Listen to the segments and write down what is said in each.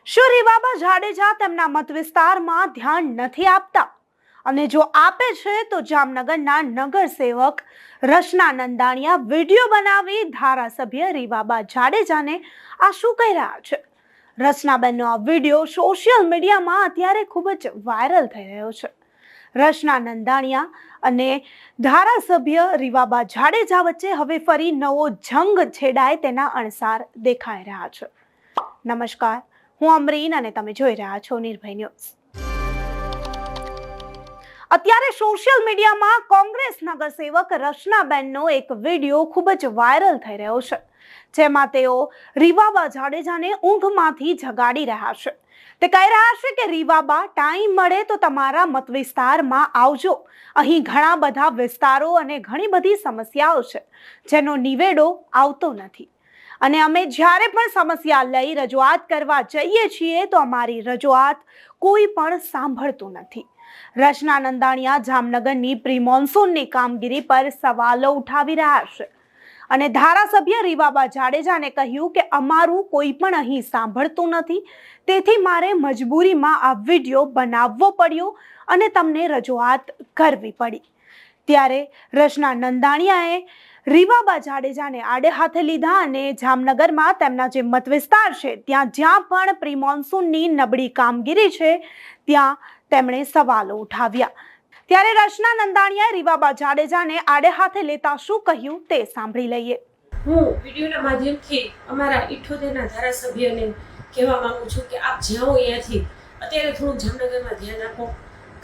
શું રીવાબા જાડેજા તેમના મત વિસ્તારમાં ધ્યાન નથી આપતા? અને જો આપે છે તો જામનગરના નગર સેવક રચના નંદાણીયા વિડીયો બનાવી ધારાસભ્ય રીવાબા જાડેજાને આ શું કહી રહ્યા છે? રચનાબેનનો આ વિડીયો સોશિયલ મીડિયામાં અત્યારે ખૂબ જ વાયરલ થઈ રહ્યો છે. રચના નંદાણીયા અને ધારાસભ્ય રીવાબા જાડેજા વચ્ચે હવે ફરી નવો જંગ છેડાય તેના અણસાર દેખાઈ રહ્યા છે. નમસ્કાર, હું અમરીન અને તમે જોઈ રહ્યા છો નિર્ભય ન્યૂઝ. અત્યારે સોશિયલ મીડિયામાં કોંગ્રેસ નગરસેવક રચનાબેનનો એક વિડીયો ખૂબ જ વાયરલ થઈ રહ્યો છે, જેમાં તેઓ રીવાબા જાડેજાને ઊંઘમાંથી જગાડી રહ્યા છે. તે કહી રહ્યા છે કે રીવાબા, ટાઈમ મળે તો તમારા મત વિસ્તારમાં આવજો. અહીં ઘણા બધા વિસ્તારો અને ઘણી બધી સમસ્યાઓ છે જેનો નિવેડો આવતો નથી, અને અમે જ્યારે પણ સમસ્યા લઈ રજૂઆત કરવા જઈએ છીએ તો અમારી રજૂઆત કોઈ પણ સાંભળતું નથી. રચના નંદાણીયા જામનગરની પ્રી મોન્સૂનની કામગીરી પર સવાલો ઉઠાવી રહ્યા છે અને ધારાસભ્ય રીવાબા જાડેજાને કહ્યું કે અમારું કોઈ પણ અહીં સાંભળતું નથી, તેથી મારે મજબૂરીમાં આ વિડીયો બનાવવો પડ્યો અને તમને રજૂઆત કરવી પડી. ત્યારે રચના નંદાણીયાએ રીવાબા જાડેજાને આડે હાથે લીધા અને જામનગરમાં તેમના જે મત વિસ્તાર છે જ્યાં પણ પ્રી મોન્સૂનની નબળી કામગીરી છે ત્યાં તેમણે સવાલો ઉઠાવ્યા. ત્યારે રચના નંદાણીયાએ રીવાબા જાડેજાને આડે હાથે લેતા શું કહ્યું તે સાંભળી લઈએ. હું વિડીયોના માધ્યમથી અમારા 78ના ધારાસભ્યને કહેવા માંગુ છું કે આપ જ્યાં હો અહીંયાથી અત્યારે થોડુંક જામનગરમાં ધ્યાન આપો.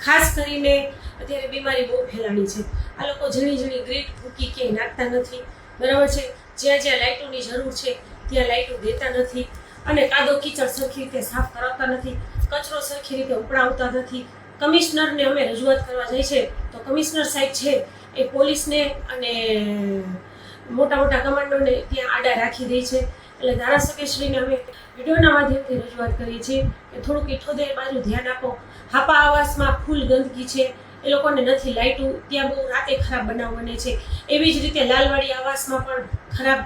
ખાસ કરીને અત્યારે બીમારી બહુ ફેલાણી છે. આ લોકો ઝીણી ગ્રીટ ફૂકી કે નાખતા નથી, બરાબર છે. જ્યાં જ્યાં લાઇટોની જરૂર છે ત્યાં લાઇટો દેતા નથી, અને કાદો કીચડ સરખી રીતે સાફ કરાવતા નથી, કચરો સરખી રીતે ઉપડાવતા નથી. કમિશનરને અમે રજૂઆત કરવા જાય છે તો કમિશનર સાહેબ છે એ પોલીસને અને મોટા કમાન્ડોને ત્યાં આડા રાખી દે છે. એટલે ધારાસભ્યશ્રીને અમે વિડીયોના માધ્યમથી રજૂઆત કરીએ છીએ કે થોડુંક 78 બાજુ ધ્યાન આપો. હાપા આવાસમાં ફૂલ ગંદકી છે, એ લોકોને નથી લાઇટું, ત્યાં બહુ રાતે ખરાબ બનાવ બને છે. એવી જ રીતે લાલવાડી આવાસમાં પણ ખરાબ,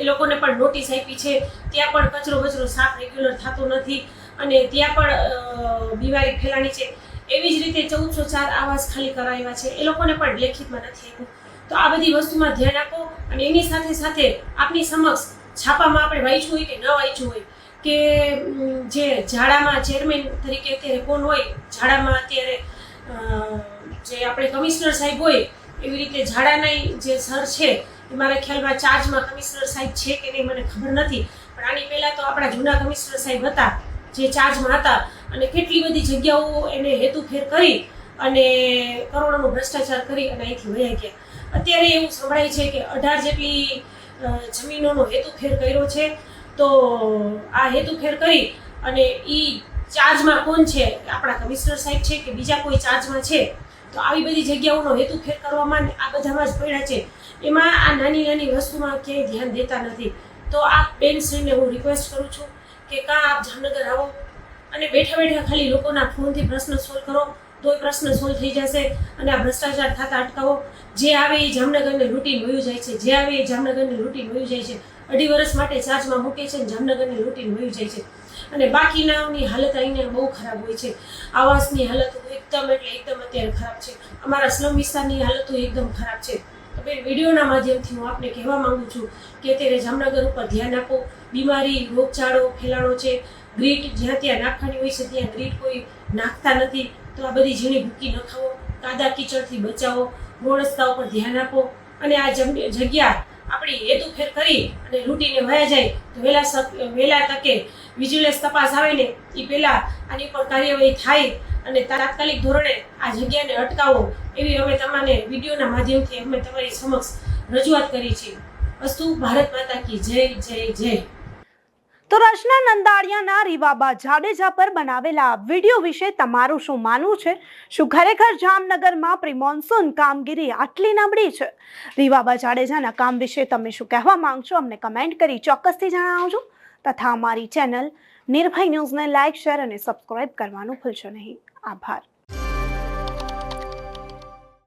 એ લોકોને પણ નોટિસ આપી છે, ત્યાં પણ કચરો સાફ રેગ્યુલર થતો નથી અને ત્યાં પણ બીમારી ફેલાણી છે. એવી જ રીતે 1404 આવાસ ખાલી કરાવ્યા છે, એ લોકોને પણ લેખિતમાં નથી આપ્યું. તો આ બધી વસ્તુમાં ધ્યાન આપો. અને એની સાથે સાથે આપની સમક્ષ છાપામાં આપણે વાંચ્યું હોય કે ન વાંચ્યું હોય કે જે ઝાડામાં ચેરમેન તરીકે અત્યારે કોણ હોય, ઝાડામાં અત્યારે જે આપણે કમિશનર સાહેબ હોય એવી રીતે ઝાડાના જે સર છે એ મારા ખ્યાલમાં ચાર્જમાં કમિશનર સાહેબ છે કે નહીં મને ખબર નથી, પણ આની પહેલાં તો આપણા જૂના કમિશનર સાહેબ હતા જે ચાર્જમાં હતા, અને કેટલી બધી જગ્યાઓ એને હેતુફેર કરી અને કરોડોનો ભ્રષ્ટાચાર કરી અને અહીંથી વયા ગયા. અત્યારે એવું સંભળાય છે કે 18 જેટલી જમીનોનો હેતુફેર કર્યો છે. તો આ હેતુફેર કરી અને એ ચાર્જમાં કોણ છે, આપણા કમિશનર સાહેબ છે કે બીજા કોઈ ચાર્જમાં છે? તો આવી બધી જગ્યાઓનો હેતુફેર કરવામાં આ બધામાં જ પડ્યા છે. એમાં આ નાની વસ્તુમાં ક્યાંય ધ્યાન દેતા નથી. તો આ બેનશ્રીને હું રિક્વેસ્ટ કરું છું કે આપ જામનગર આવો અને બેઠા ખાલી લોકોના ફોનથી પ્રશ્ન સોલ્વ કરો તોય પ્રશ્ન સોલ્વ થઈ જશે, અને આ ભ્રષ્ટાચાર થતા અટકાવો. જે આવે એ જામનગરને લૂંટીને વયું જાય છે, જે આવે એ જામનગરને લૂંટીને વયું જાય છે. 2.5 વર્ષ માટે ચાર્જમાં મૂકે છે અને જામનગરને લૂંટીને વયું જાય છે. અને બાકીનાઓની હાલત અહીંયા બહુ ખરાબ હોય છે. આવાસની હાલત એકદમ અત્યારે ખરાબ છે. અમારા સ્લમ વિસ્તારની હાલતો એકદમ ખરાબ છે. તો બેન, વિડીયોના માધ્યમથી હું આપને કહેવા માંગુ છું કે અત્યારે જામનગર ઉપર ધ્યાન આપો. બીમારી, રોગચાળો ફેલાણો છે. ગ્રીટ જ્યાં ત્યાં નાખવાની હોય છે ત્યાં ગ્રીટ કોઈ નાખતા નથી. તો આ બધી ઝીણી ભૂકી ન ખાવો, કાદા કીચડથી બચાવો, રોડ રસ્તા ઉપર ધ્યાન આપો. અને આ જગ્યા આપણી હેતુફેર કરી અને લૂંટીને વયા જાય તો વહેલા તકે વિજિલન્સ તપાસ આવે ને એ પહેલાં આની પર કાર્યવાહી થાય અને તાત્કાલિક ધોરણે આ જગ્યાને અટકાવો, એવી અમે તમને વિડીયોના માધ્યમથી અમે તમારી સમક્ષ રજૂઆત કરી છે. અસ્તુ. ભારત માતા કી જય જય જય. તો રચના નંદાણીયાના રીવાબા જાડેજા પર બનાવેલા વિડીયો વિશે તમારું શું માનવું છે? શું ખરેખર જામનગરમાં પ્રી મોન્સૂન કામગીરી આટલી નબળી છે? રીવાબા જાડેજાના કામ વિશે તમે શું કહેવા માંગશો? અમને કમેન્ટ કરી ચોક્કસથી જણાવજો. તથા અમારી ચેનલ નિર્ભય ન્યૂઝને લાઇક, શેર અને સબસ્ક્રાઇબ કરવાનું ભૂલશો નહીં. આભાર.